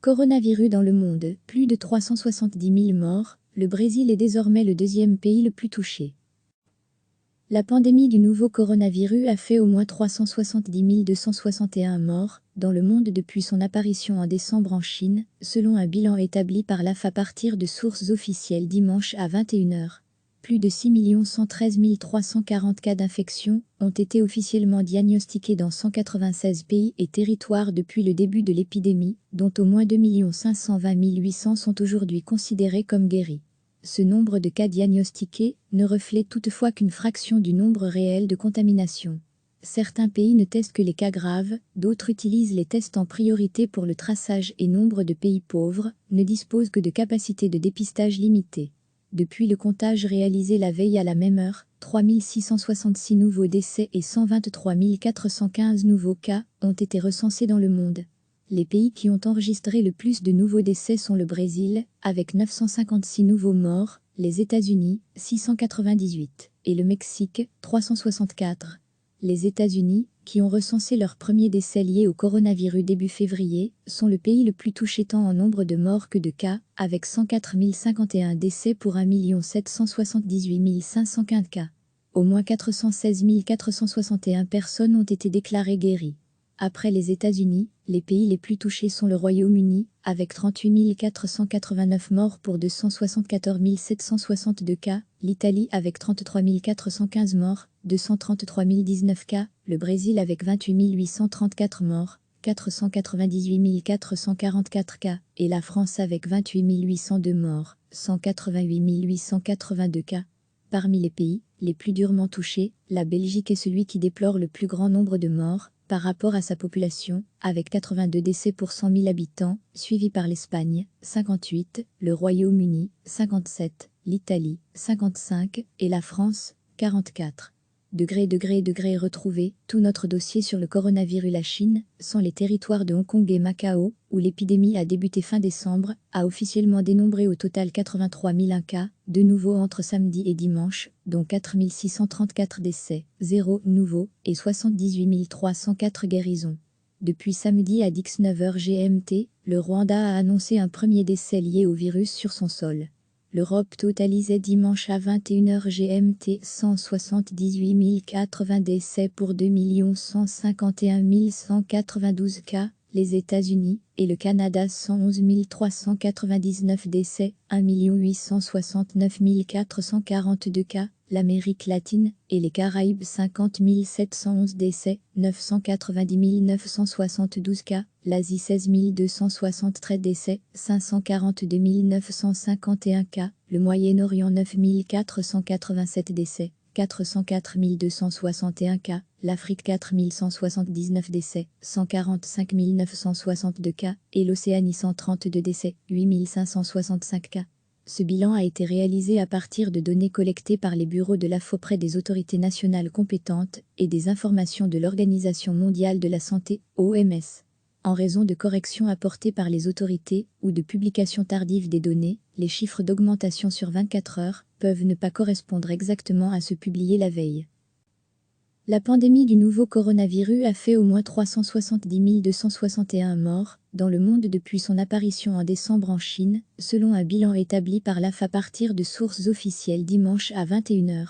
Coronavirus dans le monde, plus de 370 000 morts, le Brésil est désormais le deuxième pays le plus touché. La pandémie du nouveau coronavirus a fait au moins 370 261 morts dans le monde depuis son apparition en décembre en Chine, selon un bilan établi par l'AF à partir de sources officielles dimanche à 21 h. Plus de 6 113 340 cas d'infection ont été officiellement diagnostiqués dans 196 pays et territoires depuis le début de l'épidémie, dont au moins 2 520 800 sont aujourd'hui considérés comme guéris. Ce nombre de cas diagnostiqués ne reflète toutefois qu'une fraction du nombre réel de contaminations. Certains pays ne testent que les cas graves, d'autres utilisent les tests en priorité pour le traçage et nombre de pays pauvres ne disposent que de capacités de dépistage limitées. Depuis le comptage réalisé la veille à la même heure, 3 666 nouveaux décès et 123 415 nouveaux cas ont été recensés dans le monde. Les pays qui ont enregistré le plus de nouveaux décès sont le Brésil, avec 956 nouveaux morts, les États-Unis, 698, et le Mexique, 364. Les États-Unis, qui ont recensé leurs premiers décès liés au coronavirus début février, sont le pays le plus touché tant en nombre de morts que de cas, avec 104 051 décès pour 1 778 515 cas. Au moins 416 461 personnes ont été déclarées guéries. Après les États-Unis, les pays les plus touchés sont le Royaume-Uni, avec 38 489 morts pour 274 762 cas, l'Italie avec 33 415 morts, 233 019 cas, le Brésil avec 28 834 morts, 498 444 cas, et la France avec 28 802 morts, 188 882 cas. Parmi les pays les plus durement touchés, la Belgique est celui qui déplore le plus grand nombre de morts, par rapport à sa population, avec 82 décès pour 100 000 habitants, suivi par l'Espagne, 58, le Royaume-Uni, 57, l'Italie, 55, et la France, 44. Degrés retrouvés, tout notre dossier sur le coronavirus. La Chine, sans les territoires de Hong Kong et Macao, où l'épidémie a débuté fin décembre, a officiellement dénombré au total 83 001 cas, de nouveau entre samedi et dimanche, dont 4 634 décès, 0 nouveaux, et 78 304 guérisons. Depuis samedi à 19 h GMT, le Rwanda a annoncé un premier décès lié au virus sur son sol. L'Europe totalisait dimanche à 21 h GMT 178 080 décès pour 2 151 192 cas, les États-Unis et le Canada 111 399 décès, 1 869 442 cas, l'Amérique latine et les Caraïbes 50 711 décès, 990 972 cas, l'Asie 16 273 décès, 542 951 cas, le Moyen-Orient 9 487 décès, 404 261 cas, l'Afrique 4 179 décès, 145 962 cas, et l'Océanie 132 décès, 8 565 cas. Ce bilan a été réalisé à partir de données collectées par les bureaux de l'AF auprès des autorités nationales compétentes et des informations de l'Organisation mondiale de la santé, OMS. En raison de corrections apportées par les autorités ou de publications tardives des données, les chiffres d'augmentation sur 24 heures peuvent ne pas correspondre exactement à ceux publiés la veille. La pandémie du nouveau coronavirus a fait au moins 370 261 morts dans le monde depuis son apparition en décembre en Chine, selon un bilan établi par l'AF à partir de sources officielles dimanche à 21 h.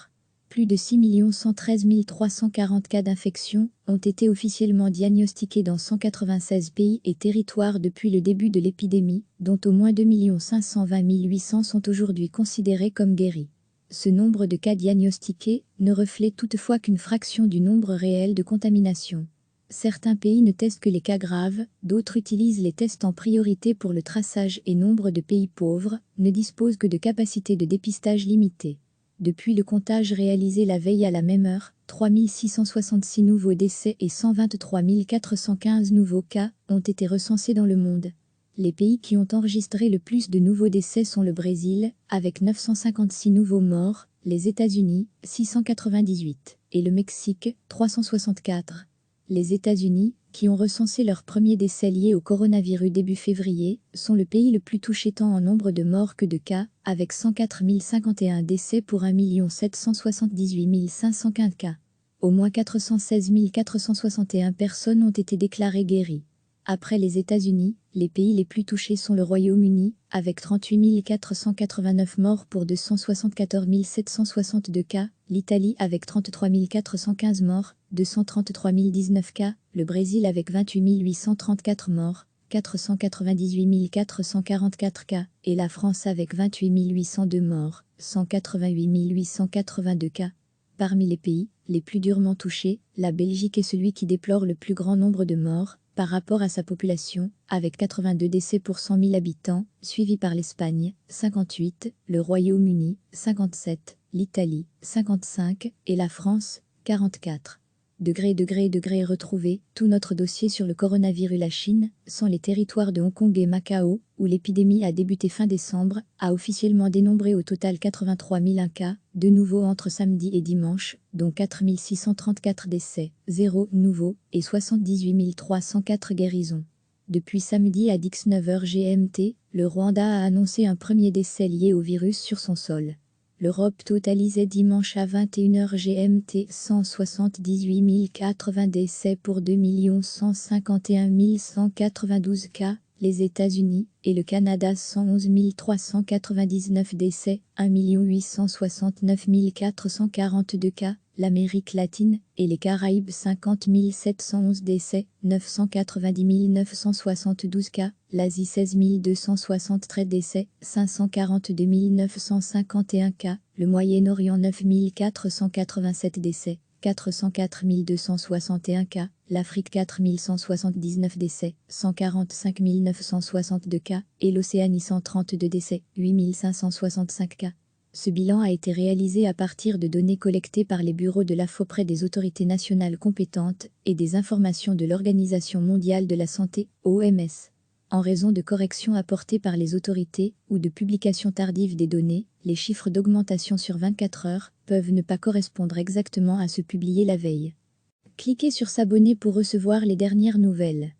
Plus de 6 113 340 cas d'infection ont été officiellement diagnostiqués dans 196 pays et territoires depuis le début de l'épidémie, dont au moins 2 520 800 sont aujourd'hui considérés comme guéris. Ce nombre de cas diagnostiqués ne reflète toutefois qu'une fraction du nombre réel de contaminations. Certains pays ne testent que les cas graves, d'autres utilisent les tests en priorité pour le traçage et nombre de pays pauvres ne disposent que de capacités de dépistage limitées. Depuis le comptage réalisé la veille à la même heure, 3 666 nouveaux décès et 123 415 nouveaux cas ont été recensés dans le monde. Les pays qui ont enregistré le plus de nouveaux décès sont le Brésil, avec 956 nouveaux morts, les États-Unis, 698, et le Mexique, 364. Les États-Unis, qui ont recensé leurs premiers décès liés au coronavirus début février, sont le pays le plus touché tant en nombre de morts que de cas, avec 104 051 décès pour 1 778 515 cas. Au moins 416 461 personnes ont été déclarées guéries. Après les États-Unis, Les pays les plus touchés sont le Royaume-Uni, avec 38 489 morts pour 274 762 cas, l'Italie avec 33 415 morts, 233 019 cas, le Brésil avec 28 834 morts, 498 444 cas, et la France avec 28 802 morts, 188 882 cas. Parmi les pays les plus durement touchés, la Belgique est celui qui déplore le plus grand nombre de morts, par rapport à sa population, avec 82 décès pour 100 000 habitants, suivi par l'Espagne, 58, le Royaume-Uni, 57, l'Italie, 55, et la France, 44. Degré retrouvé, tout notre dossier sur le coronavirus. La Chine, sans les territoires de Hong Kong et Macao, où l'épidémie a débuté fin décembre, a officiellement dénombré au total 83 001 cas, de nouveau entre samedi et dimanche, dont 4 634 décès, 0 nouveaux, et 78 304 guérisons. Depuis samedi à 19h GMT, le Rwanda a annoncé un premier décès lié au virus sur son sol. L'Europe totalisait dimanche à 21h GMT 178 080 décès pour 2 151 192 cas, les États-Unis et le Canada 111 399 décès, 1 869 442 cas, l'Amérique latine et les Caraïbes 50 711 décès, 990 972 cas, l'Asie 16 273 décès, 542 951 cas, le Moyen-Orient 9 487 décès, 404 261 cas, l'Afrique 4 179 décès, 145 962 cas, et l'Océanie 132 décès, 8 565 cas. Ce bilan a été réalisé à partir de données collectées par les bureaux de l'AFO auprès des autorités nationales compétentes et des informations de l'Organisation mondiale de la santé, OMS. En raison de corrections apportées par les autorités ou de publications tardives des données, les chiffres d'augmentation sur 24 heures peuvent ne pas correspondre exactement à ceux publiés la veille. Cliquez sur s'abonner pour recevoir les dernières nouvelles.